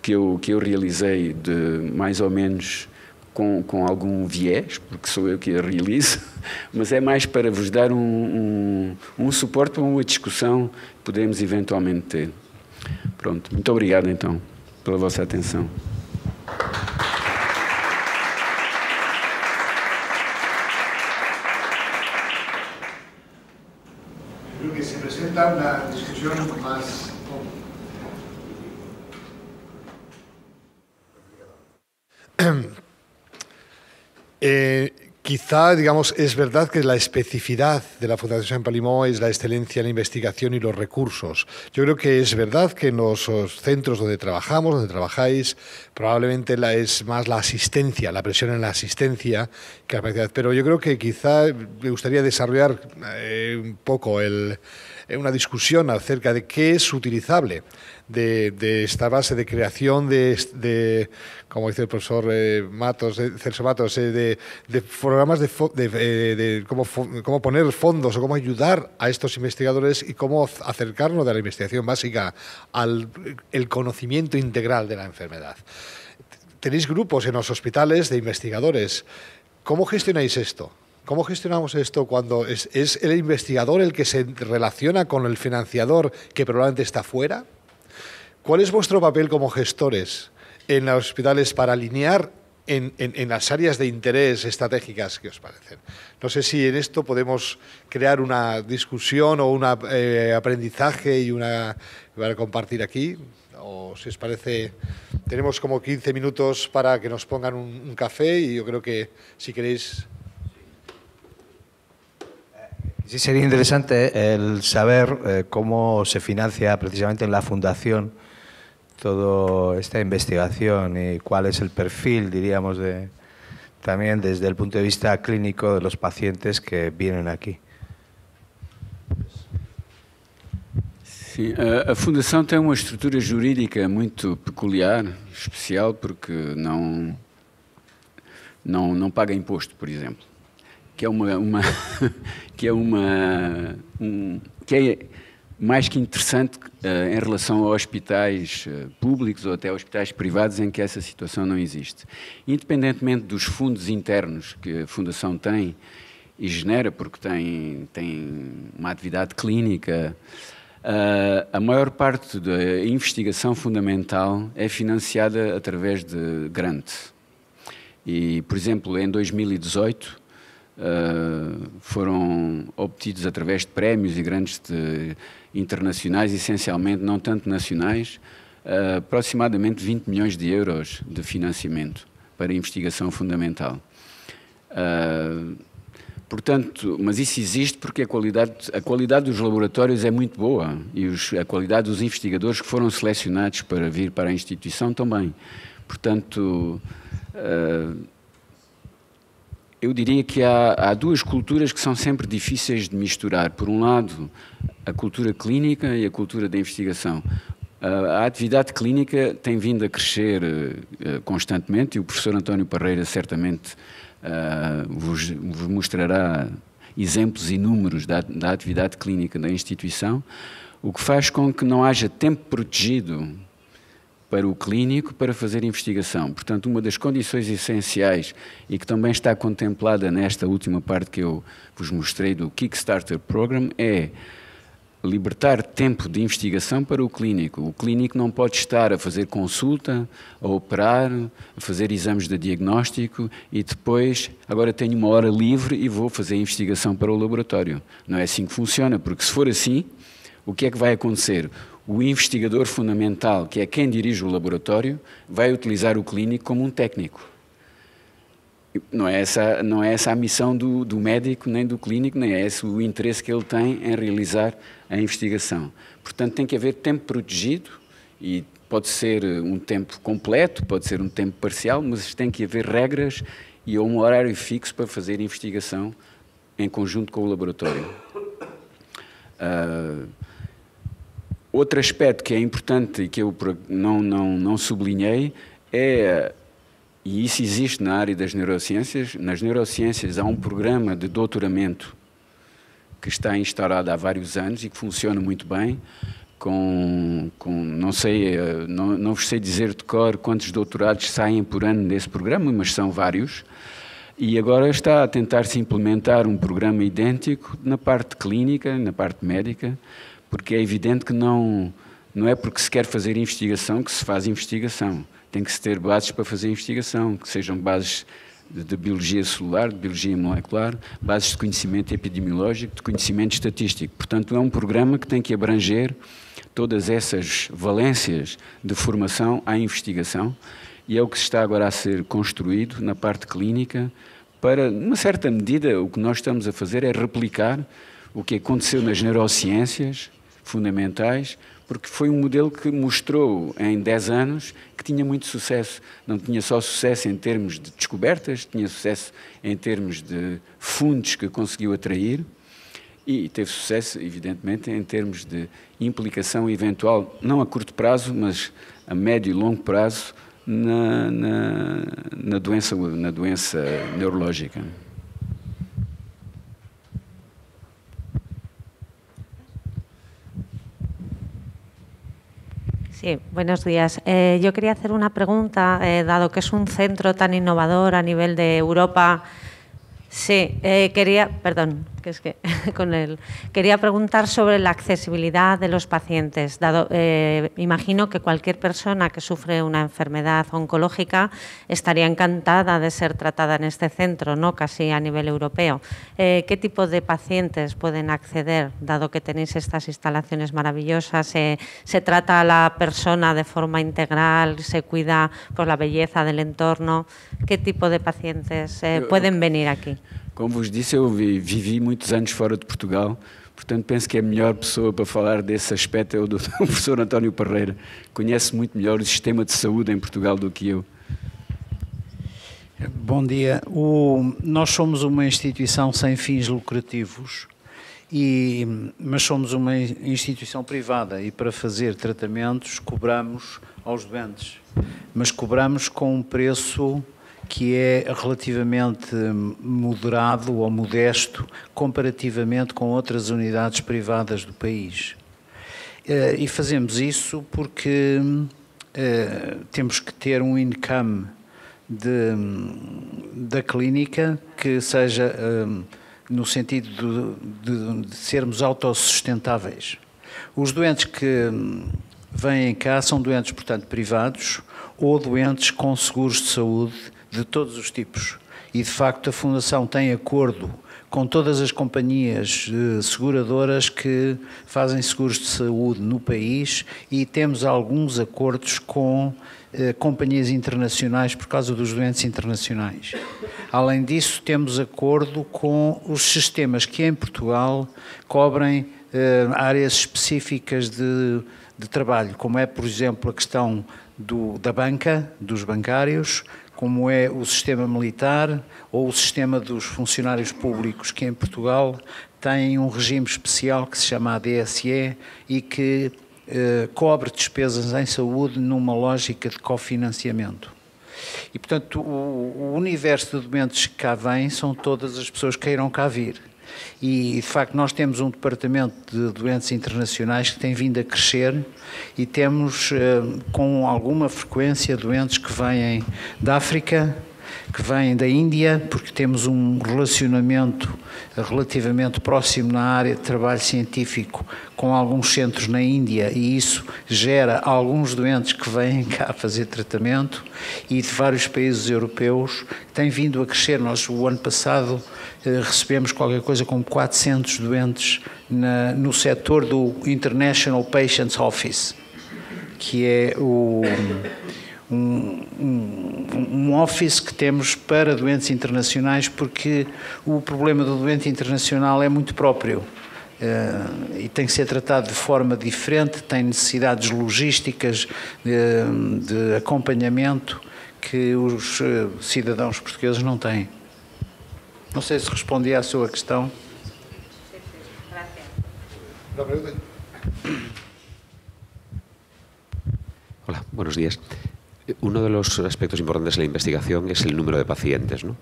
que eu realizei de mais ou menos com algum viés, porque sou eu que a realizo, mas é mais para vos dar um suporte para uma discussão que podemos eventualmente ter. Pronto, muito obrigado então pela vossa atenção. Creo que se presenta una discusión más... Quizá, digamos, es verdad que la especificidad de la Fundación Champalimaud es la excelencia en la investigación y los recursos. Yo creo que es verdad que en los centros donde trabajamos, donde trabajáis, probablemente es más la asistencia, la presión en la asistencia que la especificidad. Pero yo creo que quizá me gustaría desarrollar un poco una discusión acerca de qué es utilizable de esta base de creación de como dice el profesor Matos, Celso Matos, de programas de cómo poner fondos o cómo ayudar a estos investigadores y cómo acercarnos de la investigación básica al el conocimiento integral de la enfermedad. Tenéis grupos en los hospitales de investigadores. ¿Cómo gestionáis esto? ¿Cómo gestionamos esto cuando es el investigador el que se relaciona con el financiador que probablemente está fuera? ¿Cuál es vuestro papel como gestores en los hospitales para alinear en las áreas de interés estratégicas que os parecen? No sé si en esto podemos crear una discusión o un aprendizaje y para compartir aquí. O si os parece, tenemos como 15 minutos para que nos pongan un café y yo creo que si queréis... Sí, sería interesante el saber cómo se financia precisamente en la Fundación toda esta investigación y cuál es el perfil, diríamos, también desde el punto de vista clínico de los pacientes que vienen aquí. Sim, a Fundação tem uma estrutura jurídica muito peculiar, especial, porque não paga imposto, por exemplo, que é mais que interessante em relação a hospitais públicos ou até hospitais privados em que essa situação não existe. Independentemente dos fundos internos que a Fundação tem e genera, porque tem uma atividade clínica, a maior parte da investigação fundamental é financiada através de grant. E, por exemplo, em 2018 foram obtidos através de prémios e grandes internacionais, essencialmente, não tanto nacionais, aproximadamente 20 milhões de euros de financiamento para a investigação fundamental. Portanto, mas isso existe porque a qualidade dos laboratórios é muito boa e a qualidade dos investigadores que foram selecionados para vir para a instituição também. Portanto, eu diria que há duas culturas que são sempre difíceis de misturar. Por um lado, a cultura clínica e a cultura da investigação. A atividade clínica tem vindo a crescer constantemente e o professor António Parreira certamente vos mostrará exemplos inúmeros da atividade clínica da instituição, o que faz com que não haja tempo protegido para o clínico para fazer investigação. Portanto, uma das condições essenciais e que também está contemplada nesta última parte que eu vos mostrei do Kickstarter Program é libertar tempo de investigação para o clínico. O clínico não pode estar a fazer consulta, a operar, a fazer exames de diagnóstico e depois, agora tenho uma hora livre e vou fazer investigação para o laboratório. Não é assim que funciona, porque se for assim, o que é que vai acontecer? O investigador fundamental, que é quem dirige o laboratório, vai utilizar o clínico como um técnico. Não é essa a missão do médico, nem do clínico, nem é esse o interesse que ele tem em realizar a investigação. Portanto, tem que haver tempo protegido, e pode ser um tempo completo, pode ser um tempo parcial, mas tem que haver regras e um horário fixo para fazer investigação em conjunto com o laboratório. Outro aspecto que é importante e que eu não sublinhei é, e isso existe na área das neurociências, nas neurociências há um programa de doutoramento que está instaurado há vários anos e que funciona muito bem não sei, não vos sei dizer de cor quantos doutorados saem por ano desse programa, mas são vários. E agora está a tentar-se implementar um programa idêntico na parte clínica, na parte médica, porque é evidente que não é porque se quer fazer investigação que se faz investigação. Tem que se ter bases para fazer investigação, que sejam bases de biologia celular, de biologia molecular, bases de conhecimento epidemiológico, de conhecimento estatístico. Portanto, é um programa que tem que abranger todas essas valências de formação à investigação, e é o que está agora a ser construído na parte clínica para, numa certa medida, o que nós estamos a fazer é replicar o que aconteceu nas neurociências fundamentais, porque foi um modelo que mostrou em 10 anos que tinha muito sucesso. Não tinha só sucesso em termos de descobertas, tinha sucesso em termos de fundos que conseguiu atrair e teve sucesso, evidentemente, em termos de implicação eventual, não a curto prazo, mas a médio e longo prazo, na doença neurológica. Sí, buenos días. Yo quería hacer una pregunta, dado que es un centro tan innovador a nivel de Europa. Sí, quería preguntar sobre la accesibilidad de los pacientes. Imagino que cualquier persona que sufre una enfermedad oncológica estaría encantada de ser tratada en este centro, ¿no? Casi a nivel europeo. ¿Qué tipo de pacientes pueden acceder, dado que tenéis estas instalaciones maravillosas? ¿Se trata a la persona de forma integral? ¿Se cuida por la belleza del entorno? ¿Qué tipo de pacientes pueden venir aquí? Como vos disse, eu vivi muitos anos fora de Portugal, portanto penso que a melhor pessoa para falar desse aspecto é o professor António Parreira. Conhece muito melhor o sistema de saúde em Portugal do que eu. Bom dia. Nós somos uma instituição sem fins lucrativos, mas somos uma instituição privada e para fazer tratamentos cobramos aos doentes, mas cobramos com um preço que é relativamente moderado ou modesto comparativamente com outras unidades privadas do país. E fazemos isso porque temos que ter um income da clínica que seja no sentido de sermos autossustentáveis. Os doentes que vêm cá são doentes, portanto, privados ou doentes com seguros de saúde de todos os tipos. E, de facto, a Fundação tem acordo com todas as companhias seguradoras que fazem seguros de saúde no país e temos alguns acordos com companhias internacionais por causa dos doentes internacionais. Além disso, temos acordo com os sistemas que em Portugal cobrem áreas específicas de trabalho, como é, por exemplo, a questão da banca, dos bancários, como é o sistema militar ou o sistema dos funcionários públicos, que em Portugal têm um regime especial que se chama ADSE e que cobre despesas em saúde numa lógica de cofinanciamento. E, portanto, o universo de doentes que cá vêm são todas as pessoas que queiram cá vir. E, de facto, nós temos um departamento de doentes internacionais que tem vindo a crescer e temos, com alguma frequência, doentes que vêm da África, que vêm da Índia, porque temos um relacionamento relativamente próximo na área de trabalho científico com alguns centros na Índia e isso gera alguns doentes que vêm cá fazer tratamento e de vários países europeus que têm vindo a crescer. Nós, o ano passado, recebemos qualquer coisa como 400 doentes no setor do International Patients Office, que é um office que temos para doentes internacionais, porque o problema do doente internacional é muito próprio e tem que ser tratado de forma diferente, tem necessidades logísticas de acompanhamento que os cidadãos portugueses não têm. Não sei se respondi à sua questão. Hola, buenos días. Uno de los aspectos importantes de la investigación es el número de pacientes, ¿no?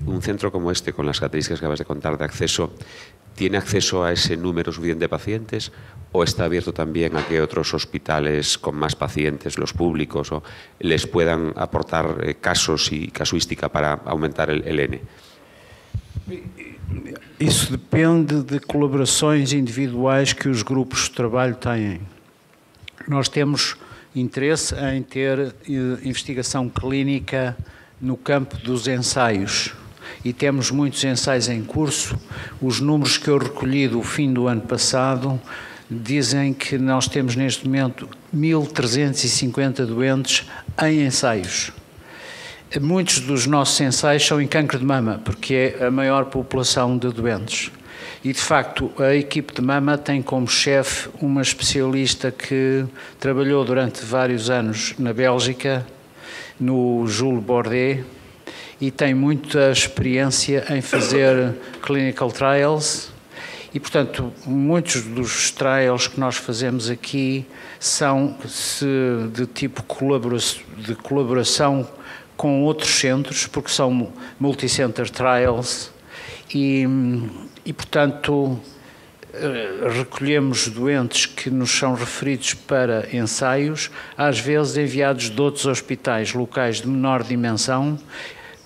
Un centro como este, con las características que acabas de contar de acceso, ¿tiene acceso a ese número suficiente de pacientes o está abierto también a que otros hospitales con más pacientes, los públicos, les puedan aportar casos y casuística para aumentar el N? Isso depende de colaborações individuais que os grupos de trabalho têm. Nós temos interesse em ter investigação clínica no campo dos ensaios e temos muitos ensaios em curso. Os números que eu recolhi do fim do ano passado dizem que nós temos neste momento 1.350 doentes em ensaios. Muitos dos nossos ensaios são em cancro de mama, porque é a maior população de doentes. E, de facto, a equipe de mama tem como chefe uma especialista que trabalhou durante vários anos na Bélgica, no Jules Bordet, e tem muita experiência em fazer clinical trials. E, portanto, muitos dos trials que nós fazemos aqui são de tipo de colaboração com outros centros, porque são multicenter trials e, portanto, recolhemos doentes que nos são referidos para ensaios, às vezes enviados de outros hospitais locais de menor dimensão,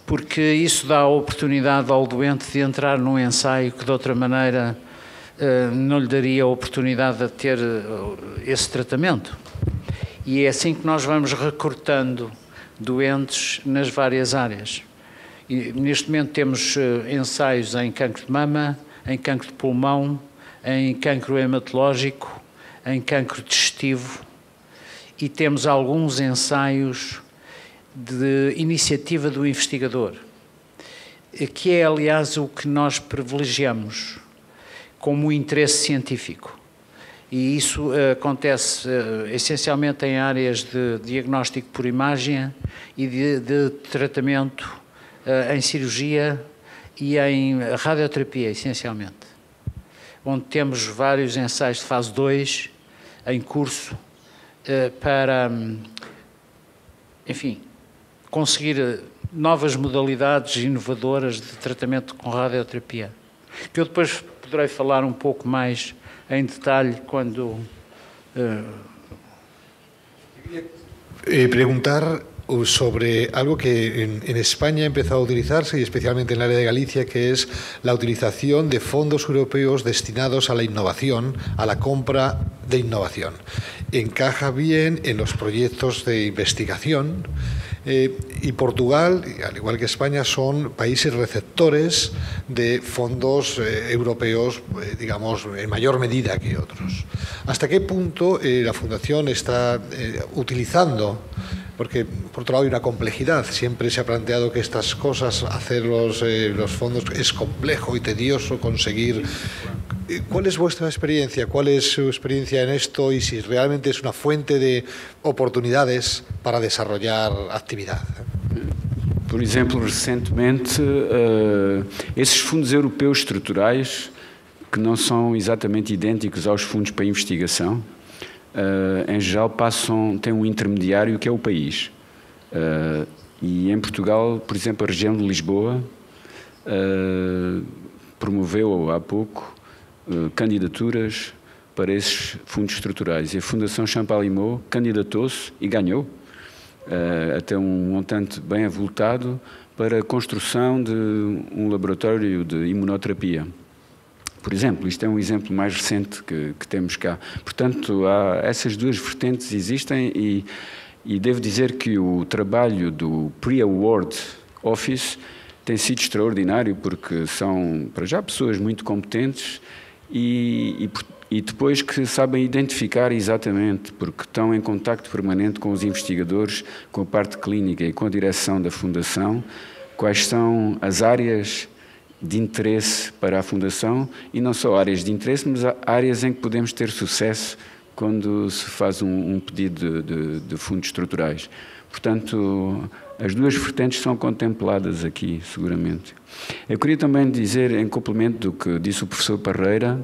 porque isso dá a oportunidade ao doente de entrar num ensaio que de outra maneira não lhe daria a oportunidade de ter esse tratamento. E é assim que nós vamos recrutando doentes nas várias áreas. E neste momento temos ensaios em cancro de mama, em cancro de pulmão, em cancro hematológico, em cancro digestivo e temos alguns ensaios de iniciativa do investigador, que é, aliás, o que nós privilegiamos como interesse científico. E isso acontece essencialmente em áreas de diagnóstico por imagem e de tratamento em cirurgia e em radioterapia, essencialmente, onde temos vários ensaios de fase 2 em curso para, enfim, conseguir novas modalidades inovadoras de tratamento com radioterapia, que eu depois poderei falar um pouco mais en detalle cuando... Preguntar sobre algo que en España ha empezado a utilizarse, y especialmente en el área de Galicia, que es la utilización de fondos europeos destinados a la innovación, a la compra de innovación. Encaja bien en los proyectos de investigación, y Portugal, al igual que España, son países receptores de fondos europeos, digamos, en mayor medida que otros. ¿Hasta qué punto la Fundación está utilizando? Porque, por otro lado, hay una complejidad. Siempre se ha planteado que estas cosas, hacer los fondos, es complejo y tedioso conseguir. ¿Cuál es vuestra experiencia? ¿Cuál es su experiencia en esto? Y si realmente es una fuente de oportunidades para desarrollar actividad. Por exemplo, recentemente, esses fundos europeus estruturais, que não são exatamente idênticos aos fundos para investigação, em geral têm um intermediário que é o país. E em Portugal, por exemplo, a região de Lisboa promoveu há pouco candidaturas para esses fundos estruturais. E a Fundação Champalimau candidatou-se e ganhou até um montante bem avultado para a construção de um laboratório de imunoterapia. Por exemplo, isto é um exemplo mais recente que temos cá. Portanto, essas duas vertentes existem e devo dizer que o trabalho do Pre-Award Office tem sido extraordinário, porque são, para já, pessoas muito competentes e depois que sabem identificar exatamente, porque estão em contacto permanente com os investigadores, com a parte clínica e com a direção da Fundação, quais são as áreas de interesse para a Fundação, e não só áreas de interesse, mas áreas em que podemos ter sucesso quando se faz um pedido de fundos estruturais. Portanto, as duas vertentes são contempladas aqui, seguramente. Eu queria também dizer, em complemento do que disse o professor Parreira,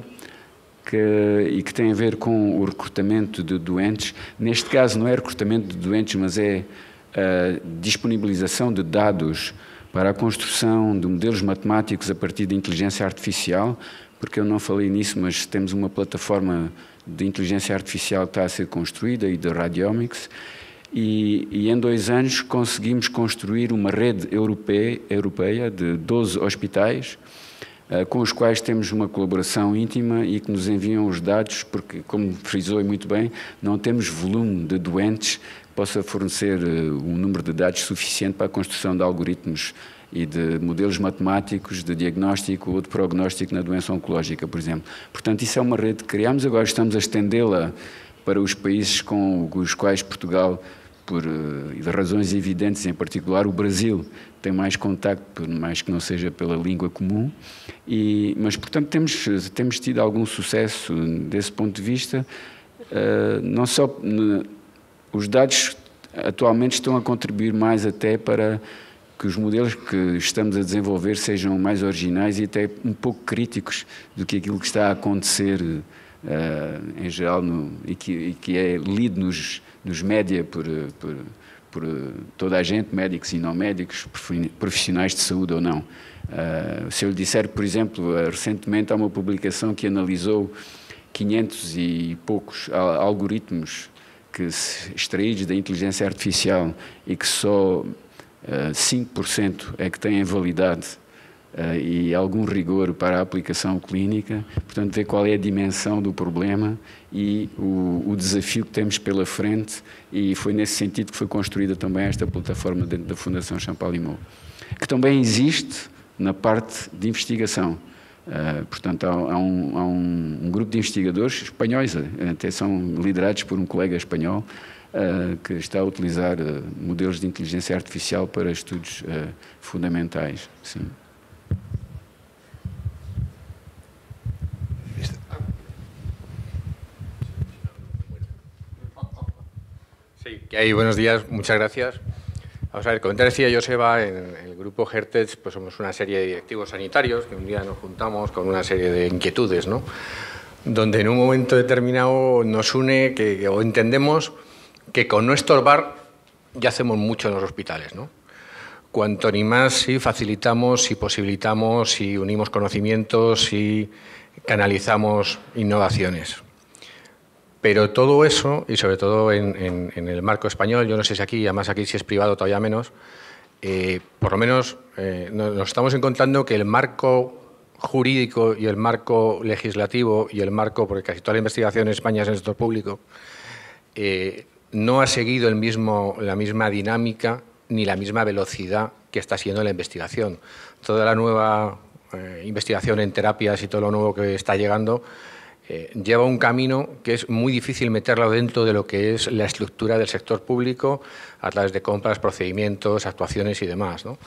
e que tem a ver com o recrutamento de doentes. Neste caso não é recrutamento de doentes, mas é a disponibilização de dados para a construção de modelos matemáticos a partir de inteligência artificial, porque eu não falei nisso, mas temos uma plataforma de inteligência artificial que está a ser construída e de radiomics, e em 2 anos conseguimos construir uma rede europeia de 12 hospitais, com os quais temos uma colaboração íntima e que nos enviam os dados, porque, como frisou muito bem, não temos volume de doentes que possa fornecer um número de dados suficiente para a construção de algoritmos e de modelos matemáticos de diagnóstico ou de prognóstico na doença oncológica, por exemplo. Portanto, isso é uma rede que criamos, agora estamos a estendê-la para os países com os quais Portugal, por razões evidentes, em particular o Brasil, tem mais contacto, por mais que não seja pela língua comum, mas, portanto, temos tido algum sucesso desse ponto de vista. Não só os dados atualmente estão a contribuir mais até para que os modelos que estamos a desenvolver sejam mais originais e até um pouco críticos do que aquilo que está a acontecer em geral e que é lido nos média por toda a gente, médicos e não médicos, profissionais de saúde ou não. Se eu lhe disser, por exemplo, recentemente há uma publicação que analisou 500 e poucos algoritmos extraídos da inteligência artificial e que só 5% é que têm validade e algum rigor para a aplicação clínica, portanto, ver qual é a dimensão do problema e o desafio que temos pela frente, e foi nesse sentido que foi construída também esta plataforma dentro da Fundação Champalimau, que também existe na parte de investigação. Portanto, há um grupo de investigadores espanhóis, até são liderados por um colega espanhol, que está a utilizar modelos de inteligência artificial para estudos fundamentais. Sim. Sí, que hay, buenos días, muchas gracias. Vamos a ver, como te decía Joseba, en el grupo Hertz pues somos una serie de directivos sanitarios que un día nos juntamos con una serie de inquietudes, ¿no? Donde en un momento determinado nos une o entendemos que con no estorbar ya hacemos mucho en los hospitales, ¿no? Cuanto ni más si facilitamos, si posibilitamos, si unimos conocimientos, si canalizamos innovaciones. Pero todo eso, y sobre todo en el marco español, yo no sé si aquí, además aquí si es privado todavía menos, por lo menos nos estamos encontrando que el marco jurídico y el marco legislativo y el marco, porque casi toda la investigación en España es en el sector público, no ha seguido la misma dinámica ni la misma velocidad que está siguiendo la investigación. Toda la nueva investigación en terapias y todo lo nuevo que está llegando lleva un camino que es muy difícil meterlo dentro de lo que es la estructura del sector público a través de compras, procedimientos, actuaciones y demás, ¿no?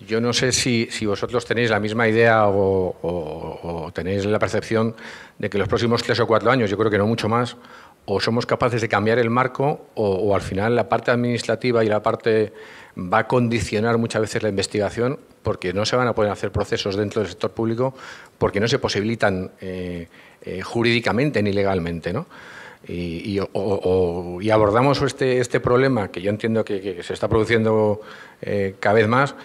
Yo no sé si vosotros tenéis la misma idea o tenéis la percepción de que los próximos 3 o 4 años, yo creo que no mucho más, o somos capaces de cambiar el marco o al final la parte administrativa y la parte va a condicionar muchas veces la investigación porque no se van a poder hacer procesos dentro del sector público porque no se posibilitan jurídicamente ni legalmente, ¿no? Y abordamos este problema que yo entiendo que se está produciendo cada vez más,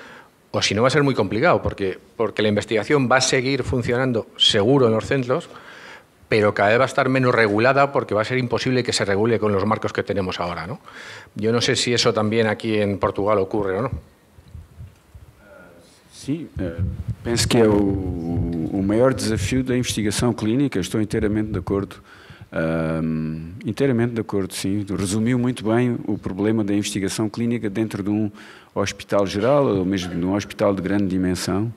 o si no va a ser muy complicado porque la investigación va a seguir funcionando seguro en los centros, pero cada vez va a estar menos regulada porque va a ser imposible que se regule con los marcos que tenemos ahora, ¿no? Yo no sé si eso también aquí en Portugal ocurre o no. Sim, penso que é o maior desafio da investigação clínica, estou inteiramente de acordo. Inteiramente de acordo, sim. Resumiu muito bem o problema da investigação clínica dentro de um hospital geral ou mesmo de um hospital de grande dimensão.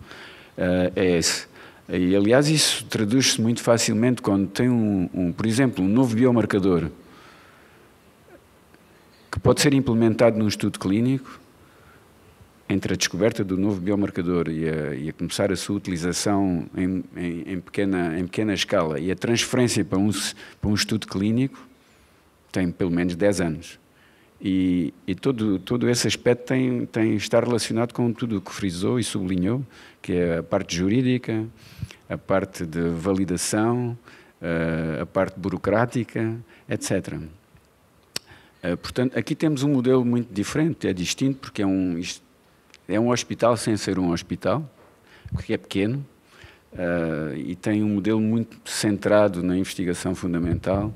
É esse. E, aliás, isso traduz-se muito facilmente quando tem, por exemplo, um novo biomarcador que pode ser implementado num estudo clínico. Entre a descoberta do novo biomarcador e a começar a sua utilização em pequena escala e a transferência para um estudo clínico, tem pelo menos 10 anos. E todo esse aspecto está relacionado com tudo o que frisou e sublinhou, que é a parte jurídica, a parte de validação, a parte burocrática, etc. Portanto, aqui temos um modelo muito diferente, é distinto, porque é um hospital sem ser um hospital, porque é pequeno e tem um modelo muito centrado na investigação fundamental.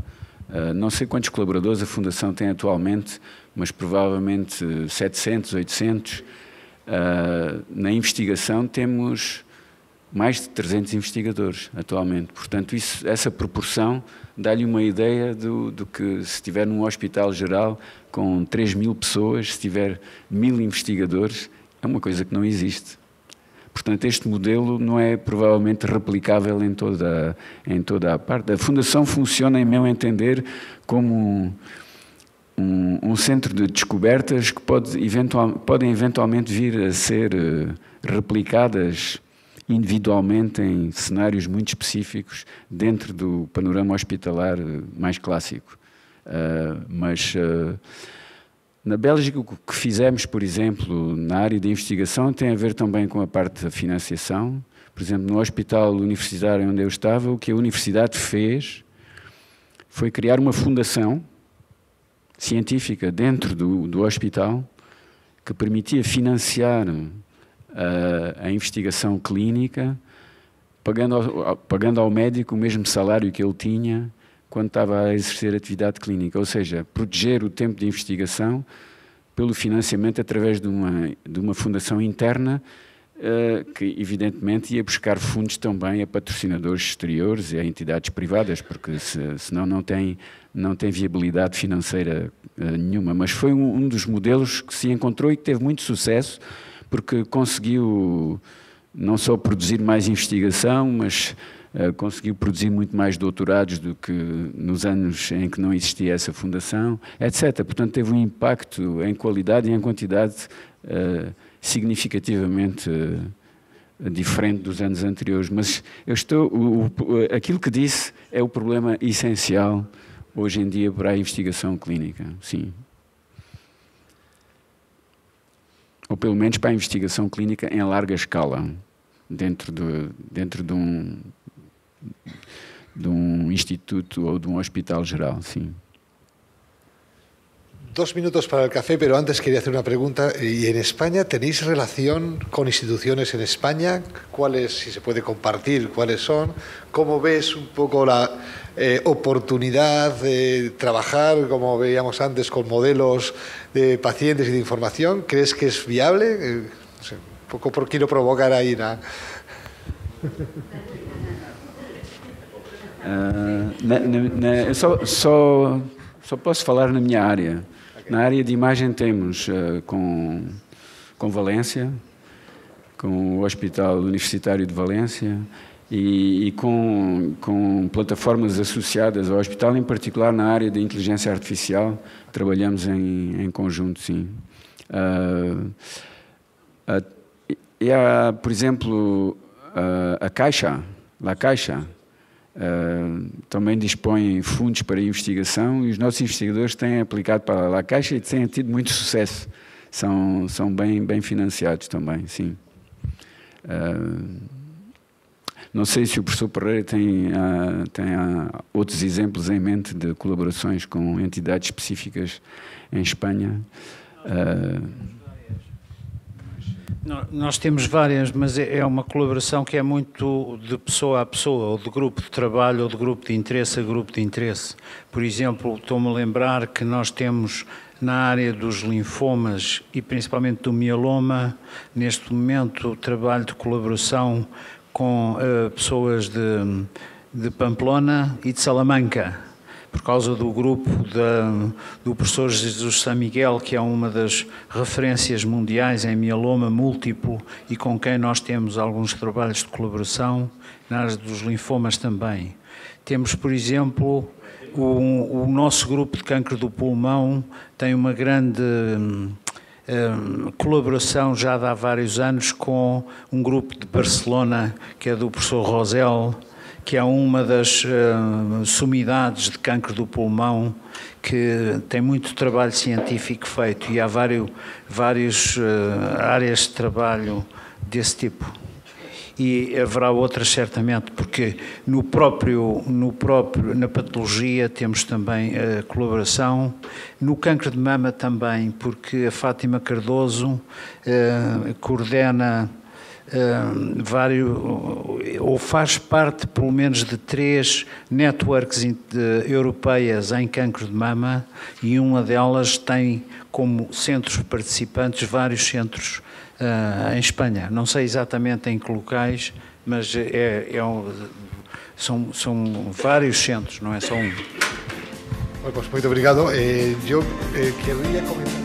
Não sei quantos colaboradores a Fundação tem atualmente, mas provavelmente 700, 800. Na investigação temos mais de 300 investigadores atualmente. Portanto, essa proporção dá-lhe uma ideia do que se estiver num hospital geral com 3.000 pessoas, se tiver 1.000 investigadores, é uma coisa que não existe. Portanto, este modelo não é provavelmente replicável em toda a parte. A Fundação funciona, em meu entender, como um centro de descobertas que podem eventualmente vir a ser replicadas individualmente em cenários muito específicos dentro do panorama hospitalar mais clássico. Na Bélgica, o que fizemos, por exemplo, na área de investigação, tem a ver também com a parte da financiação. Por exemplo, no hospital universitário onde eu estava, o que a universidade fez foi criar uma fundação científica dentro do hospital que permitia financiar a investigação clínica, pagando ao médico o mesmo salário que ele tinha quando estava a exercer atividade clínica, ou seja, proteger o tempo de investigação pelo financiamento através de uma fundação interna que evidentemente ia buscar fundos também a patrocinadores exteriores e a entidades privadas, porque senão não tem viabilidade financeira nenhuma. Mas foi um dos modelos que se encontrou e que teve muito sucesso, porque conseguiu não só produzir mais investigação, mas conseguiu produzir muito mais doutorados do que nos anos em que não existia essa fundação, etc. Portanto, teve um impacto em qualidade e em quantidade significativamente diferente dos anos anteriores. Mas aquilo que disse é o problema essencial hoje em dia para a investigação clínica, sim. Ou pelo menos para a investigação clínica em larga escala, dentro de um instituto ou de un hospital geral, sí. 2 minutos para el café, pero antes quería hacer una pregunta. ¿Y en España tenéis relación con instituciones en España? ¿Cuáles, si se puede compartir, cuáles son? ¿Cómo ves un poco la oportunidad de trabajar, como veíamos antes, con modelos de pacientes y de información? ¿Crees que es viable? No sé, un poco quiero provocar ahí só posso falar na minha área. Na área de imagem temos com Valência, com o Hospital Universitário de Valência e com plataformas associadas ao hospital, em particular na área de inteligência artificial, trabalhamos em conjunto, sim. E há, por exemplo, a Caixa, também dispõe fundos para investigação e os nossos investigadores têm aplicado para a Caixa e têm tido muito sucesso. São bem financiados também, sim. Não sei se o professor Pereira tem outros exemplos em mente de colaborações com entidades específicas em Espanha. Nós temos várias, mas é uma colaboração que é muito de pessoa a pessoa, ou de grupo de trabalho, ou de grupo de interesse a grupo de interesse. Por exemplo, estou-me a lembrar que nós temos na área dos linfomas e principalmente do mieloma, neste momento, trabalho de colaboração com pessoas de Pamplona e de Salamanca, por causa do grupo do professor Jesus San Miguel, que é uma das referências mundiais em mieloma múltiplo e com quem nós temos alguns trabalhos de colaboração, na área dos linfomas também. Temos, por exemplo, o nosso grupo de cancro do pulmão tem uma grande colaboração já há vários anos com um grupo de Barcelona, que é do professor Rosel, que é uma das sumidades de cancro do pulmão, que tem muito trabalho científico feito e há várias áreas de trabalho desse tipo. e haverá outras certamente, porque na patologia temos também a colaboração, no cancro de mama também, porque a Fátima Cardoso coordena ou faz parte pelo menos de 3 networks europeias em cancro de mama, e uma delas tem como centros participantes vários centros em Espanha. Não sei exatamente em que locais, mas são vários centros, não é só um. Bueno, pues muito obrigado. Yo querría comentar...